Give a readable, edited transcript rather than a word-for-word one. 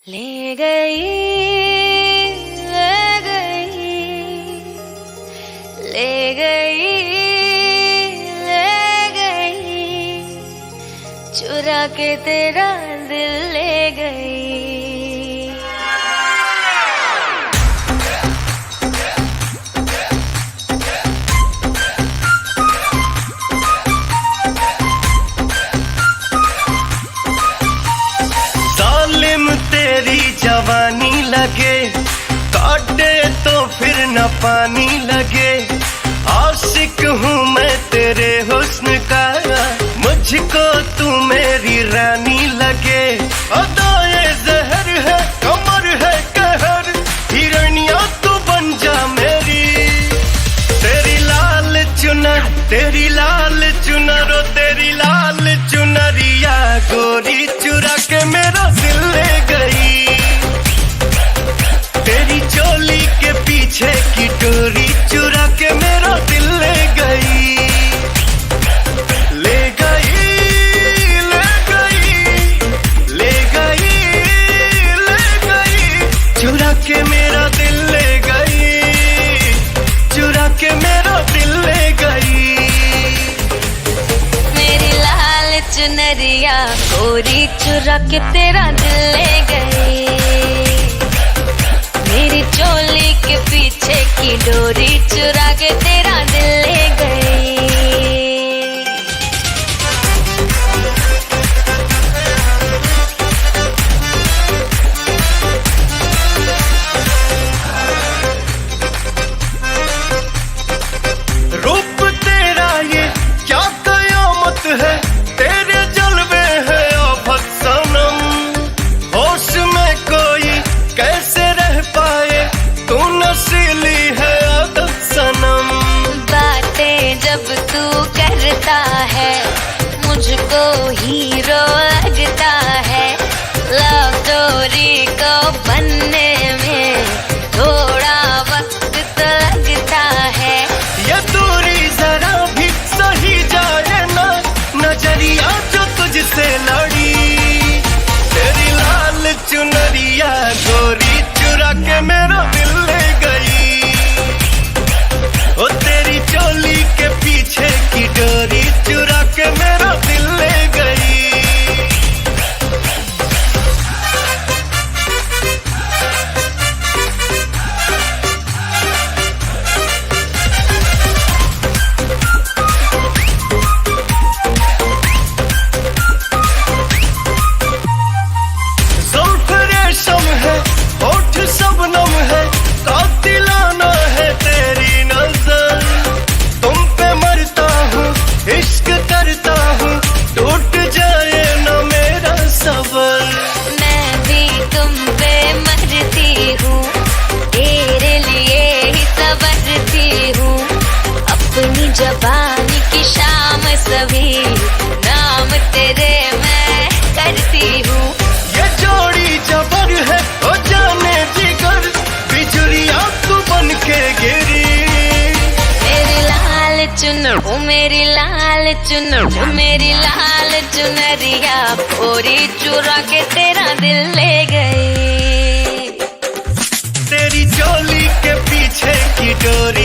ले गई, ले गई, ले गई, ले गई, चुरा के तेरा दिल ले गई। तेरी जवानी लगे काटे तो फिर न पानी लगे। आशिक हूँ मैं तेरे हुस्न का, मुझको तू मेरी रानी लगे। अदाए जहर है कमर है कहर, हिरनिया तू बन जा मेरी। तेरी लाल चुनर, तेरी लाल चुनर, ओ तेरी लाल चुनरिया गोरी चुरा के मेरा दिल ले गई। तेरी चोली के पीछे की डोरी चुरा के मेरा दिल ले गई। ले गई, ले गई, ले गई, ले गई, चुरा के मेरा दिल ले गई, चुरा के मेरा दिल ले गई। मेरी लाल चुनरिया गोरी चुरा के तेरा दिल ले गई। मेरी चोली के पीछे की डोरी चुरा के तेरा दिल ले गई। रूप तेरा ये क्या कयामत है, तेरे जलवे है आफत सनम। होश में कोई कैसे रह पाए, तू नशीली है आदत सनम। बातें जब तू करता है मुझको हीरो लगता है। लव स्टोरी को बनने में थोड़ा वक्त तो लगता है। ये दूरी जरा भी सही जाए ना, नजरिया जो तुझसे लड़ी। तेरी लाल चुनरिया गोरी चुरा के मेरा दिल ले गई। ओ तेरी चोली के पीछे की डोरी चुरा के मेरा दिल ले गई। जुल्फ रेशम है, होठ शबनम है, कातिलाना है तेरी नजर। तुम पे मरता हूँ, इश्क करता हूँ, टूट जाए न मेरा सबर। मैं भी तुम पे मरती हूँ, तेरे लिए ही संवरती हूँ। अपनी जबानी की शाम सभी नाम तेरे मैं करती हूँ। ये जोड़ी जबर है ओ जाने जिगर, बिजुरिया तू बन के गिरी। मेरी लाल चुनर, ओ मेरी लाल चुनर, ओ मेरी लाल चुनरिया गोरी चुरा के तेरा दिल ले गई। तेरी चोली के पीछे की डोरी